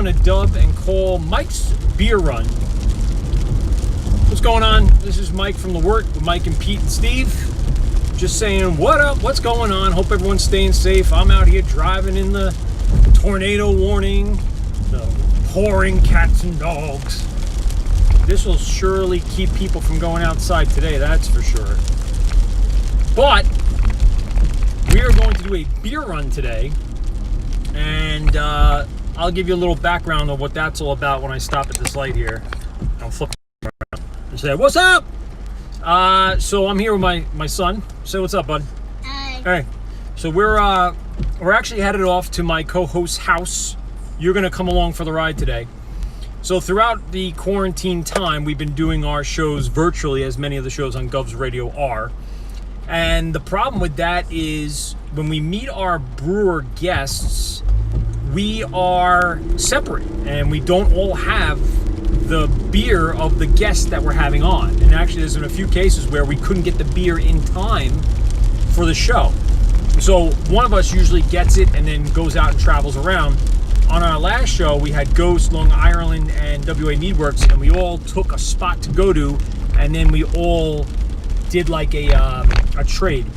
going to dub and call Mike's Beer Run. What's going on? This is Mike from The Wort with Mike and Pete and Steve. Just saying, what up? What's going on? Hope everyone's staying safe. I'm out here driving in the tornado warning, the pouring cats and dogs. This will surely keep people from going outside today, that's for sure. But we are going to do a beer run today, and I'll give you a little background of what that's all about when I stop at this light here. I'll flip around and say, what's up? So I'm here with my son. Say what's up, bud. Hi. Hey. So we're actually headed off to my co-host's house. You're gonna come along for the ride today. So throughout the quarantine time, we've been doing our shows virtually, as many of the shows on GovsRadio are. And the problem with that is when we meet our brewer guests, we are separate and we don't all have the beer of the guests that we're having on. And actually there's been a few cases where we couldn't get the beer in time for the show. So one of us usually gets it and then goes out and travels around. On our last show, we had Ghost, Long Ireland, and WA Meadworks, and we all took a spot to go to, and then we all did like a trade.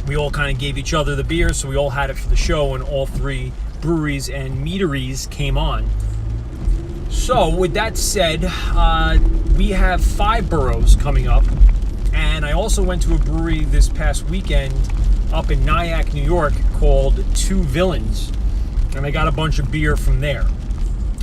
We all kind of gave each other the beer, so we all had it for the show, and all three breweries and meaderies came on. So with that said, we have 5 boroughs coming up, and I also went to a brewery this past weekend up in Nyack, New York, called Two Villains, and I got a bunch of beer from there.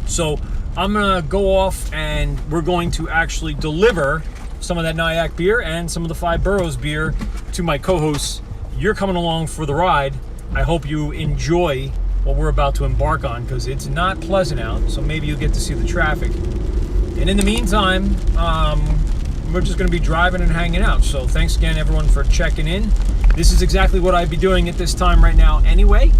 So I'm gonna go off and we're going to actually deliver some of that Nyack beer and some of the 5 boroughs beer to my co-hosts. You're coming along for the ride. I hope you enjoy what we're about to embark on, because it's not pleasant out, so maybe you'll get to see the traffic. And in the meantime, we're just gonna be driving and hanging out. So thanks again everyone for checking in. This is exactly what I'd be doing at this time right now anyway.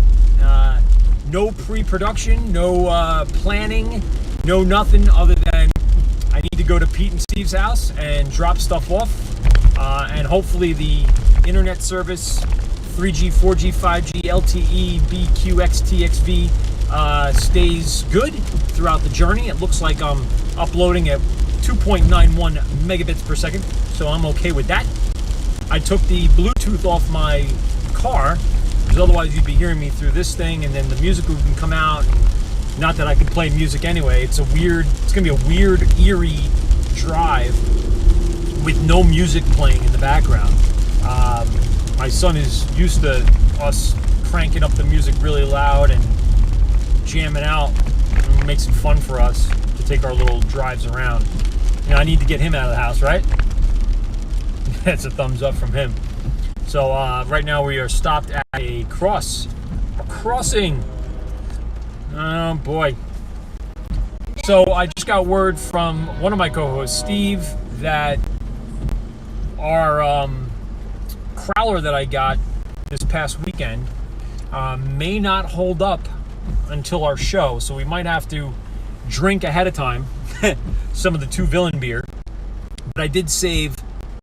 No pre-production, no planning, no nothing other than I need to go to Pete and Steve's house and drop stuff off. And hopefully the internet service, 3G, 4G, 5G, LTE, BQ, XT, stays good throughout the journey. It looks like I'm uploading at 2.91 megabits per second, so I'm okay with that. I took the Bluetooth off my car, because otherwise you'd be hearing me through this thing, and then the music would come out. Not that I can play music anyway. It's gonna be a weird, eerie drive with no music playing in the background. My son is used to us cranking up the music really loud and jamming out. It makes it fun for us to take our little drives around. You know, I need to get him out of the house, right? That's a thumbs up from him. So right now we are stopped at a crossing. Oh boy. So I just got word from one of my co-hosts, Steve, that our crowler that I got this past weekend may not hold up until our show. So we might have to drink ahead of time some of the Two Villain beer. But I did save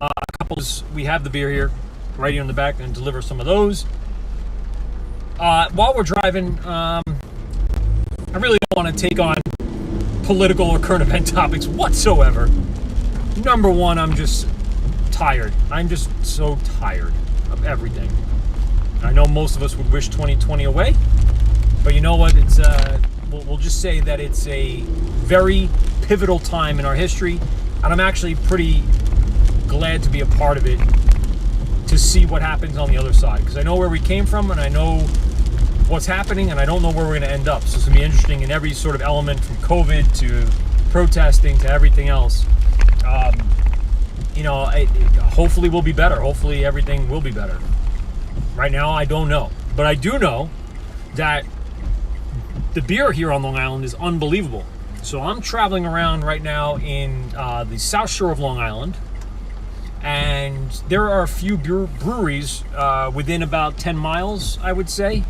a couple. We have the beer here right here in the back, and deliver some of those. While we're driving, I really don't want to take on political or current event topics whatsoever. Number one, I'm just tired. I'm just so tired of everything. I know most of us would wish 2020 away, but you know what? It's we'll just say that it's a very pivotal time in our history, and I'm actually pretty glad to be a part of it, to see what happens on the other side, because I know where we came from and I know what's happening, and I don't know where we're going to end up. So it's going to be interesting in every sort of element, from COVID to protesting to everything else. Hopefully we'll be better. Hopefully everything will be better. Right now I don't know, but I do know that the beer here on Long Island is unbelievable. So I'm traveling around right now in the South Shore of Long Island, and there are a few breweries within about 10 miles, I would say.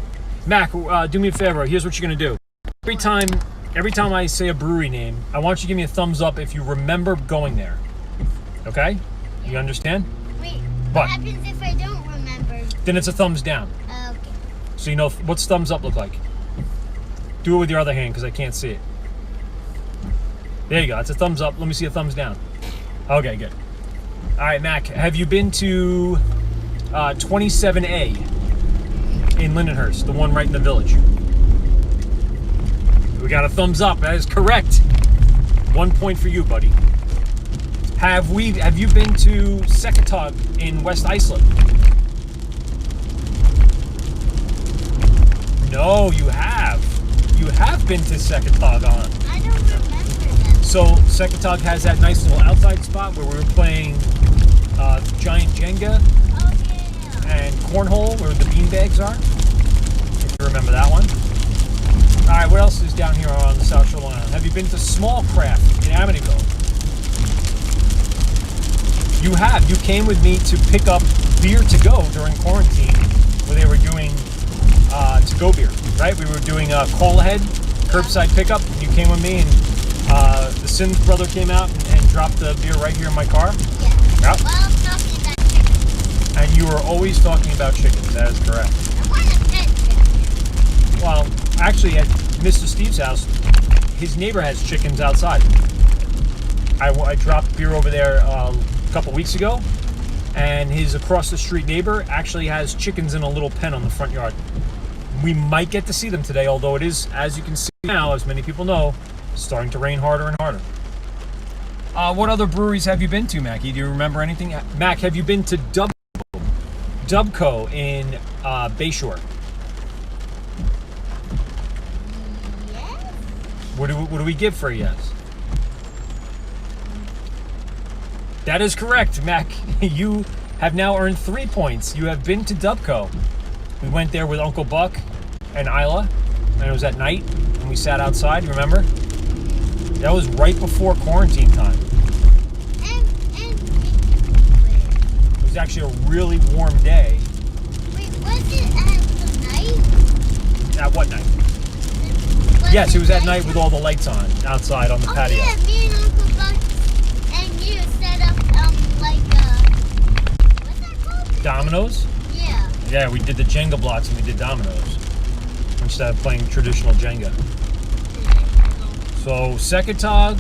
Mac, do me a favor. Here's what you're gonna do. Every time I say a brewery name, I want you to give me a thumbs up if you remember going there. Okay? You understand? Wait, what happens if I don't remember? Then it's a thumbs down. Okay. So you know, what's thumbs up look like? Do it with your other hand because I can't see it. There you go. It's a thumbs up. Let me see a thumbs down. Okay, good. All right, Mac, have you been to 27A in Lindenhurst, the one right in the village? We got a thumbs up. That is correct. 1 point for you, buddy. Have you been to Seketog in West Iceland? No, you have. You have been to Seketog on. I don't remember that. So Seketog has that nice little outside spot where we were playing giant Jenga Oh, yeah. and cornhole where the beanbags are. If you remember that one. All right, what else is down here on the South Shore Long Island? Have you been to Small Craft in Amityville? You have. You came with me to pick up beer to go during quarantine where they were doing to go beer, right? We were doing a call ahead, curbside pickup. You came with me and the Sims brother came out and dropped the beer right here in my car. Yeah. Yep. Well, I'm talking about chicken. And you were always talking about chickens. That is correct. I want a pet chicken. Well, actually, at Mr. Steve's house, his neighbor has chickens outside. I dropped beer over there a couple weeks ago, and his across the street neighbor actually has chickens in a little pen on the front yard. We might get to see them today, although it is, as you can see now, as many people know, starting to rain harder and harder. What other breweries have you been to, Mackie? Do you remember anything? Mac, have you been to Dubco in Bayshore? Yes? What do we give for a yes? That is correct, Mac. You have now earned 3 points. You have been to Dubco. We went there with Uncle Buck and Isla, and it was at night, and we sat outside, you remember? That was right before quarantine time. And It was actually a really warm day. wait, was it at the night? At what night? Was Yes, it was at night nighttime? with all the lights on outside on the Oh, patio. yeah, me and Uncle Buck and you set up, what's that called? Dominoes? Yeah. Yeah, we did the Jenga blocks and we did dominoes instead of playing traditional Jenga. So, Seketog,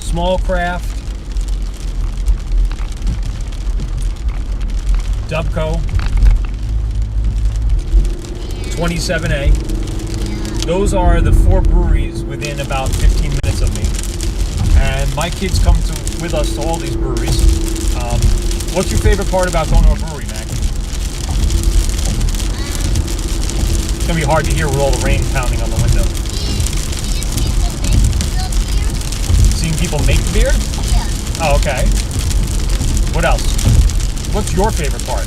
Small Craft, Dubco, 27A. Those are the 4 breweries within about 15 minutes of me. And my kids come with us to all these breweries. What's your favorite part about going to a brewery, Mac? It's going to be hard to hear with all the rain pounding on the window. Seeing people make the beer? Yeah. Oh, okay. What else? What's your favorite part?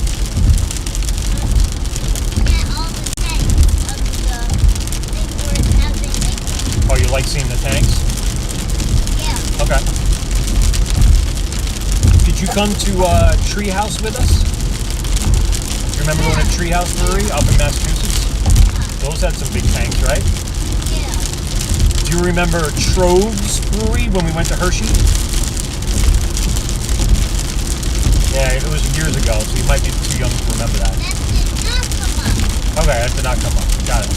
And all the tanks of the thing where it has been making. Oh, you like seeing the tanks? Yeah. Okay. Did you come to Treehouse with us? You remember going to Treehouse Brewery up in Massachusetts? Those had some big tanks, right? Yeah. Do you remember Trove's Brewery when we went to Hershey? Yeah, it was years ago, so you might be too young to remember that. That did not come up. Okay, that did not come up. Got it.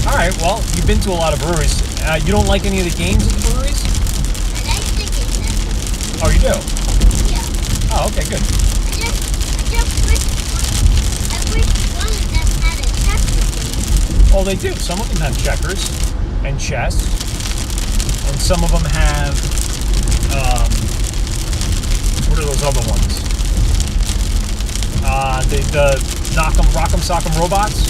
All right, well, you've been to a lot of breweries. You don't like any of the games at the breweries? And I think it's that. Oh, you do? Yeah. Oh, okay, good. I just wish one of them had a checker game. Well, they do. Some of them have checkers and chess, and some of them have, what are those other ones? The Rock'em Sock'em Robots.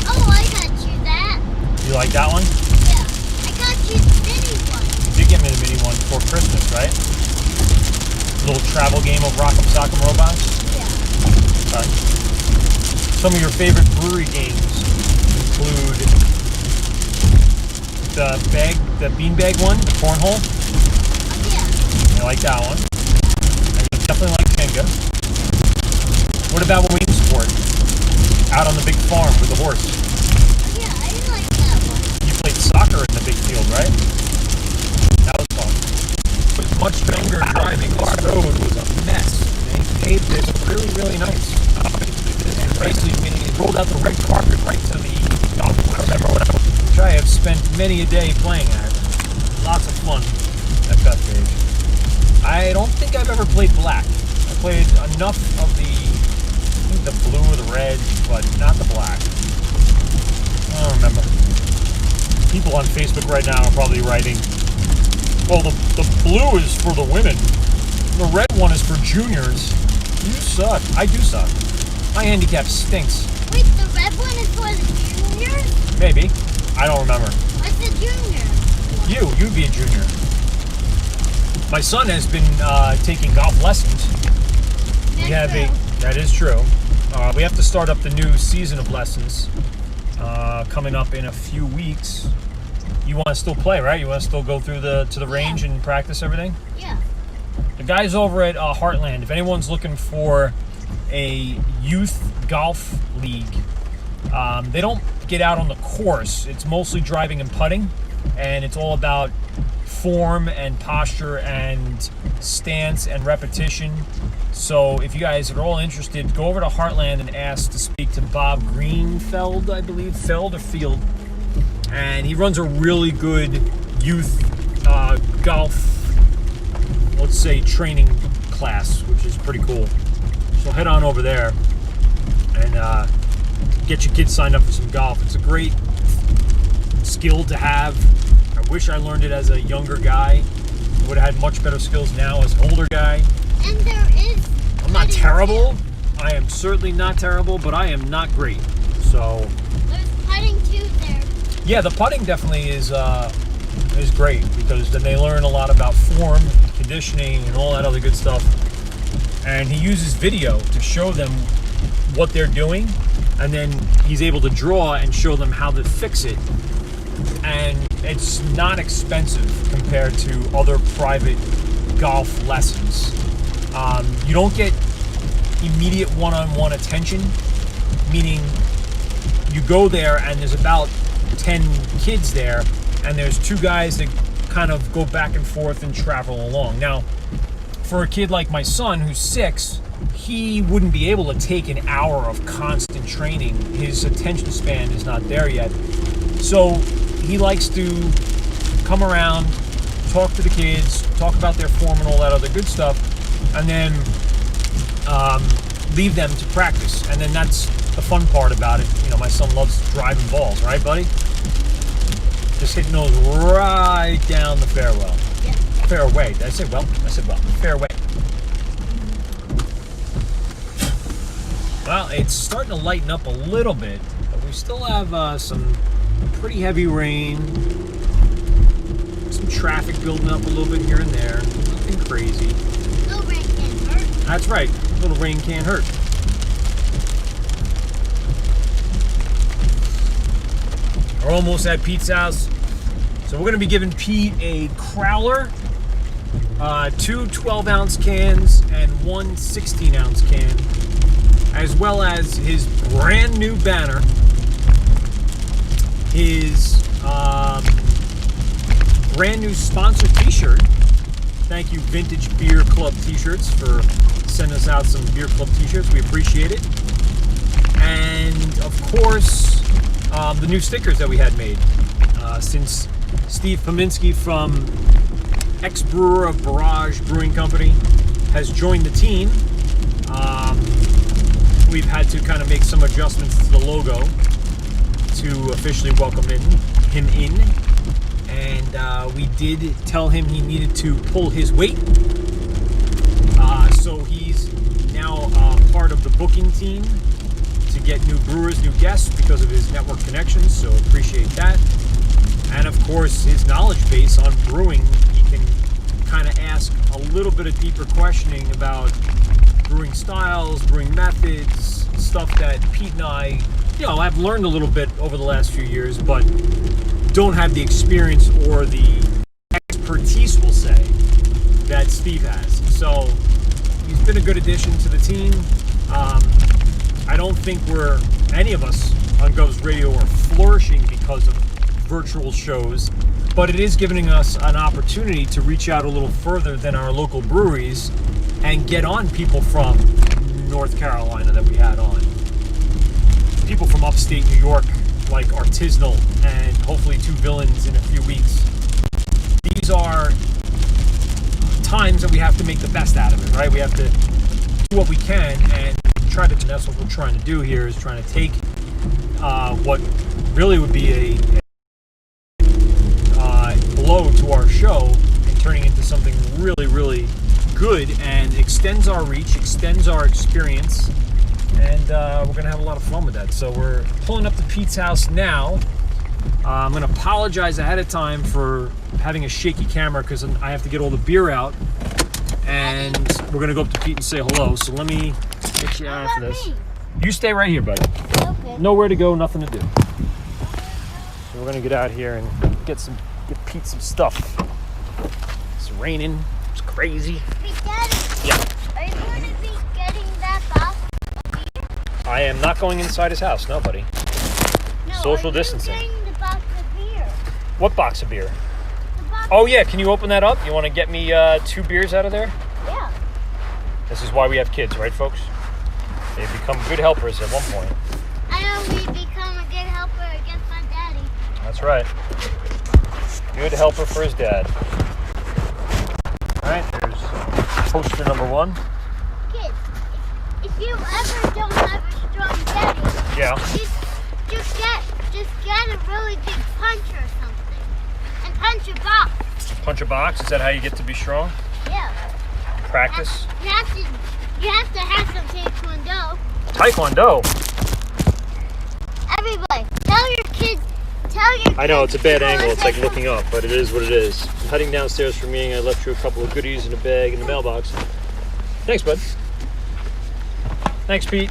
Oh, I got you that. You like that one? Yeah. I got you the mini one. You did get me the mini one for Christmas, right? Little travel game of Rock'em Sock'em Robots. Yeah. All right. Some of your favorite brewery games include the beanbag one, the cornhole. Oh, yeah. I like that one. And you definitely like Jenga. What about when we sport? Out on the big farm with the horse. Oh, yeah, I like that one. You played soccer in the big field, right? That was fun. It was much longer driving. This road was a mess. They paved it really, really nice. And basically, it rolled out the red carpet right to the which I have spent many a day playing at. Lots of fun at that stage. I don't think I've ever played black. I played enough of the blue or the red, but not the black. I don't remember. People on Facebook right now are probably writing, well, the blue is for the women. The red one is for juniors. You suck. I do suck. My handicap stinks. Wait, the red one is for the juniors? Maybe. I don't remember. What's the junior? You'd be a junior. My son has been taking golf lessons. That is true. We have to start up the new season of lessons coming up in a few weeks. You want to still play, right? You want to still go through to the range and practice everything? Yeah. The guys over at Heartland, if anyone's looking for a youth golf league, they don't get out on the course. It's mostly driving and putting, and it's all about form and posture and stance and repetition. So if you guys are all interested, go over to Heartland and ask to speak to Bob Greenfeld, I believe, Feld or Field. And he runs a really good youth golf, let's say, training class, which is pretty cool. So head on over there and get your kids signed up for some golf. It's a great skill to have. I wish I learned it as a younger guy. I would have had much better skills now as an older guy. And there is... I'm not terrible. I am certainly not terrible, but I am not great. So... There's putting too there. Yeah, the putting definitely is great, because then they learn a lot about form, conditioning, and all that other good stuff. And he uses video to show them what they're doing, and then he's able to draw and show them how to fix it. And it's not expensive compared to other private golf lessons. You don't get immediate one-on-one attention, meaning you go there and there's about 10 kids there, and there's two guys that kind of go back and forth and travel along. Now, for a kid like my son who's 6, he wouldn't be able to take an hour of constant training. His attention span is not there yet. So he likes to come around, talk to the kids, talk about their form and all that other good stuff, and then leave them to practice. And then that's the fun part about it. You know, my son loves driving balls, right, buddy? Just hitting those right down the fairway. Yeah. Fairway. Did I say well? I said well. Fairway. Well, it's starting to lighten up a little bit, but we still have some pretty heavy rain. Some traffic building up a little bit here and there. Nothing crazy. No rain can hurt. That's right. A little rain can't hurt. We're almost at Pete's house. So we're going to be giving Pete a crowler, 2 12-ounce cans, and 1 16-ounce can, as well as his brand new banner, his brand new sponsored t-shirt. Thank you, Vintage Beer Club t-shirts, for sending us out some Beer Club t-shirts. We appreciate it. And of course, the new stickers that we had made. Since Steve Pominski from ex-brewer of Barrage Brewing Company has joined the team, we've had to kind of make some adjustments to the logo to officially welcome him in. And we did tell him he needed to pull his weight. So he's now part of the booking team to get new brewers, new guests, because of his network connections, so appreciate that. And of course, his knowledge base on brewing, he can kind of ask a little bit of deeper questioning about brewing styles, brewing methods, stuff that Pete and I, I've learned a little bit over the last few years, but don't have the experience or the expertise, we'll say, that Steve has. So he's been a good addition to the team. I don't think any of us on GovsRadio are flourishing because of virtual shows, but it is giving us an opportunity to reach out a little further than our local breweries and get on people from North Carolina that we had on. People from upstate New York like artisanal and hopefully 2 villains in a few weeks. These are times that we have to make the best out of it, right? We have to do what we can and try to. That's what we're trying to do here, is trying to take what really would be a blow to our show and turning it into something really, really good and extends our reach, extends our experience, and we're gonna have a lot of fun with that. So we're pulling up to Pete's house now. I'm gonna apologize ahead of time for having a shaky camera because I have to get all the beer out, and we're gonna go up to Pete and say hello. So let me get you out for this. You stay right here, buddy. Okay. Nowhere to go, nothing to do. So we're gonna get out here and get Pete some stuff. It's raining. It's crazy. Hey, Daddy. Yeah. Are you going to be getting that box of beer? I am not going inside his house. No, buddy. No, Social are distancing. You getting the box of beer? What box of beer? The box Oh yeah, can you open that up? You want to get me 2 beers out of there? Yeah. This is why we have kids, right, folks? They become good helpers at one point. I know we become a good helper against my daddy. That's right. Good helper for his dad. All right, there's poster number 1. Kids, if you ever don't have a strong daddy, Yeah. just get a really big punch or something, and punch a box. Punch a box. Is that how you get to be strong? Yeah. Practice. You have to have some taekwondo. Taekwondo. Everybody, tell your kids. I know it's a bad to go angle. and It's like take looking up, but it is what it is. I'm heading downstairs for a meeting. I left you a couple of goodies in a bag in the mailbox. Thanks, bud. Thanks, Pete.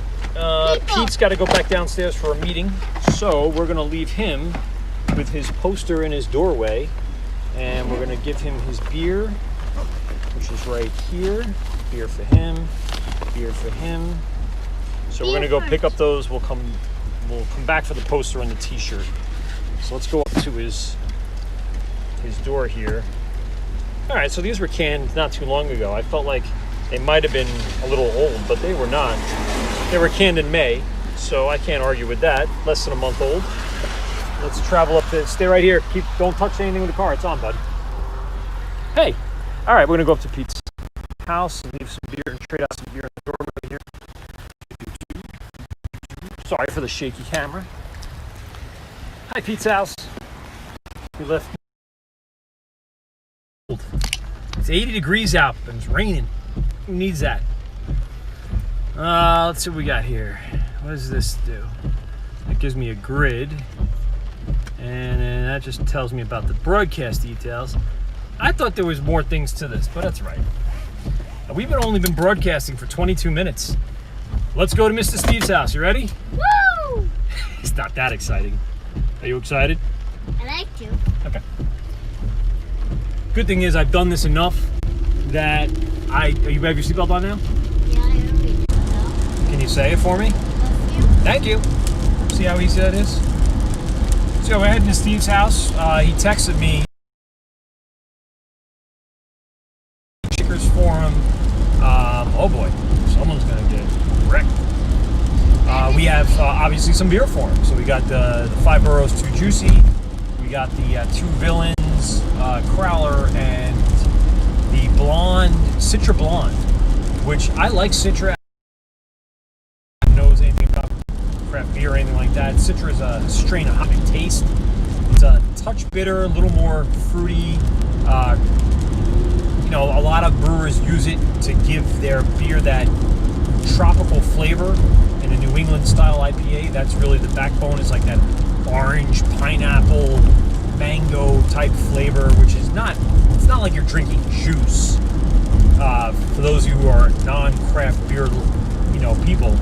Pete's got to go back downstairs for a meeting, so we're going to leave him with his poster in his doorway, and we're going to give him his beer, which is right here. Beer for him. Beer for him. So we're going to go pick up those. We'll come back for the poster and the T-shirt. So let's go up to his door here. All right, so these were canned not too long ago. I felt like they might have been a little old, but they were not. They were canned in May, so I can't argue with that. Less than a month old. Let's travel up to, stay right here. Don't touch anything with the car. It's on, bud. Hey. All right, we're gonna go up to Pete's house and leave some beer and trade out some beer in the doorway here. Sorry for the shaky camera. Hi, Pete's house. We left. It's 80 degrees out and it's raining. Who needs that? Let's see what we got here. What does this do? It gives me a grid, and then that just tells me about the broadcast details. I thought there was more things to this, but that's right. We've only been broadcasting for 22 minutes. Let's go to Mr. Steve's house. You ready? Woo! It's not that exciting. Are you excited? I like to. Okay. Good thing is I've done this enough that you have your seatbelt on now? Yeah, I already did so. Can you say it for me? Love you. Thank you. See how easy that is? So we're heading to Steve's house. He texted me stickers for him. Oh boy, someone's gonna get wrecked. We have obviously some beer for him. So we got the 5 Boroughs Too Juicy. We got the 2 Villains Crowler and the Blonde Citra Blonde, which I like Citra. Knows anything about craft beer or anything like that? Citra is a strain of high taste. It's a touch bitter, a little more fruity. A lot of brewers use it to give their beer that tropical flavor. In a New England style IPA, that's really the backbone. Is like that orange, pineapple, mango type flavor, which is it's not like you're drinking juice. For those of you who are non-craft beer, people,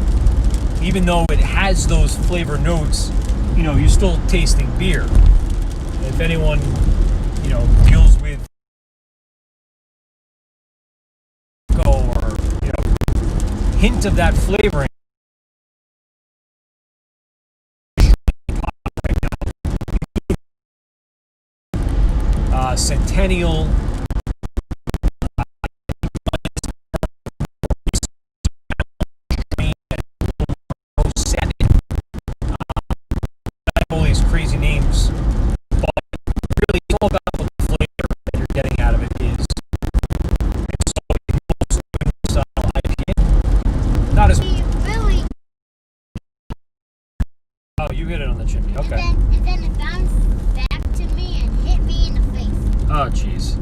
even though it has those flavor notes, you're still tasting beer. If anyone, deals with or hint of that flavoring. Centennial crazy names, but really it's all about what the flavor that you're getting out of it is. And so in most style IPA, not as Really. oh, you hit it on the chimney. Okay. And then it bounced back to me and hit me in the face. Oh, jeez.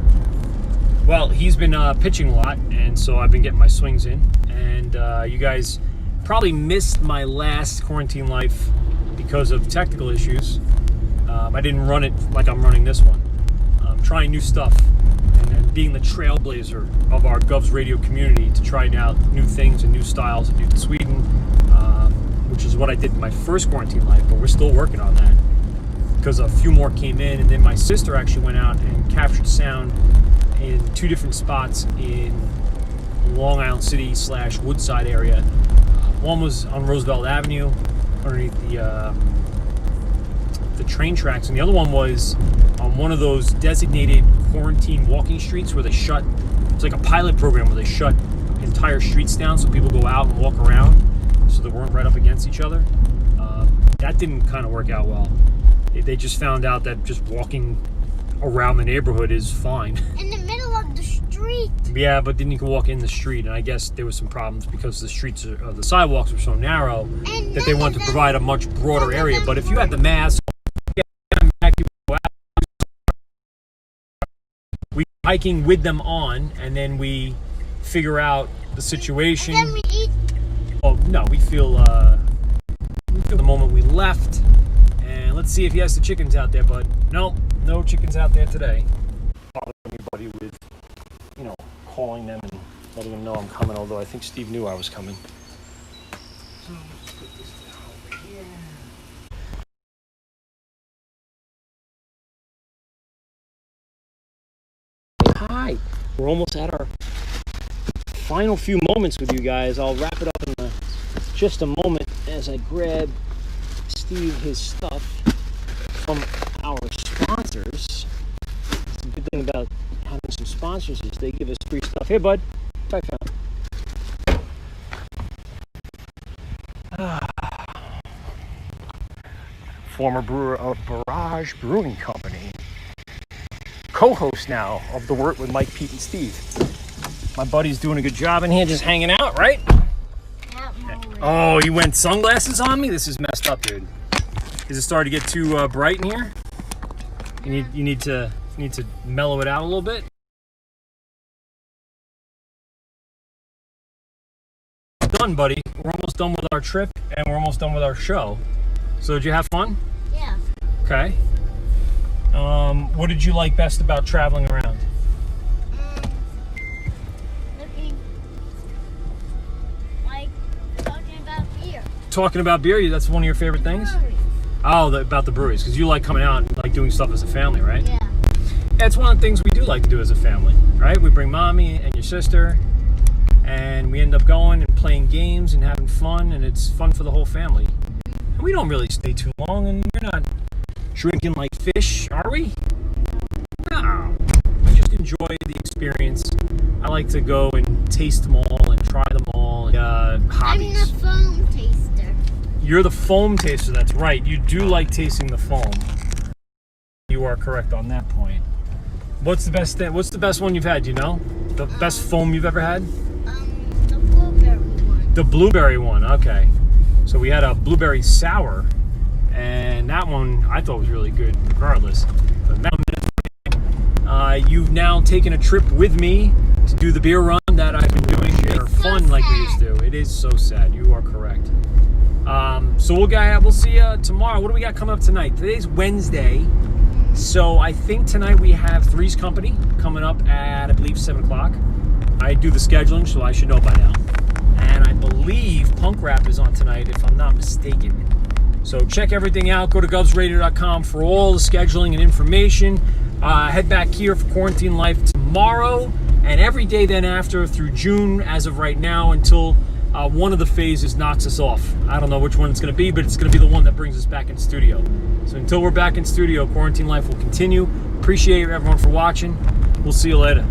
Well, he's been pitching a lot, and so I've been getting my swings in. And you guys probably missed my last quarantine life because of technical issues. I didn't run it like I'm running this one. I'm trying new stuff and being the trailblazer of our GovsRadio community to try out new things and new styles and do Sweden, which is what I did in my first quarantine life, but we're still working on that because a few more came in, and then my sister actually went out and captured sound in 2 different spots in Long Island City / Woodside area. One was on Roosevelt Avenue underneath the train tracks, and the other one was on one of those designated quarantine walking streets where they shut, it's like a pilot program where they shut entire streets down so people go out and walk around so they weren't right up against each other. That didn't kind of work out well. They just found out that just walking around the neighborhood is fine. In the middle of the street. Yeah, but then you can walk in the street, and I guess there was some problems because the streets, the sidewalks were so narrow that they wanted to provide a much broader area. But if you had the mask, we hiking with them on, and then we figure out the situation. And then we eat. Oh no, we feel the moment we left, and let's see if he has the chickens out there. But no chickens out there today. Bother anybody with, calling them and letting them know I'm coming. Although I think Steve knew I was coming. So let's put this down over here. Hi, we're almost at our final few moments with you guys. I'll wrap it up in just a moment as I grab Steve his stuff from our sponsors. The good thing about having some sponsors is they give us free stuff. Here, bud. What I found. Former brewer of Barrage Brewing Company. Co-host now of The Wort with Mike, Pete, and Steve. My buddy's doing a good job in here, just hanging out, right? Oh, you went sunglasses on me? This is messed up, dude. Is it starting to get too bright in here? You need to mellow it out a little bit. Done, buddy. We're almost done with our trip, and we're almost done with our show. So did you have fun? Yeah. Okay. What did you like best about traveling around? Talking about beer, that's one of your favorite things? Oh, about the breweries, because you like coming out and like doing stuff as a family, right? Yeah. That's one of the things we do like to do as a family, right? We bring mommy and your sister, and we end up going and playing games and having fun, and it's fun for the whole family. And we don't really stay too long, and we're not drinking like fish, are we? No. We just enjoy the experience. I like to go and taste them all and try them all. Hobbies. I'm the foam taster. You're the foam taster, that's right. You do like tasting the foam. You are correct on that point. What's the best thing? What's the best one you've had, do you know? The best foam you've ever had? The blueberry one. The blueberry one, okay. So we had a blueberry sour, and that one I thought was really good regardless. But you've now taken a trip with me to do the beer run that I've been doing. They're fun like we used to. It is so sad. You are correct. So we'll see you tomorrow. What do we got coming up tonight? Today's Wednesday. So I think tonight we have Three's Company coming up at, I believe, 7 o'clock. I do the scheduling, so I should know by now. And I believe Punk Rap is on tonight, if I'm not mistaken. So check everything out. Go to GovsRadio.com for all the scheduling and information. Head back here for Quarantine Life tomorrow and every day then after through June as of right now until one of the phases knocks us off. I don't know which one it's going to be, but it's going to be the one that brings us back in studio. So until we're back in studio, Quarantine Life will continue. Appreciate everyone for watching. We'll see you later.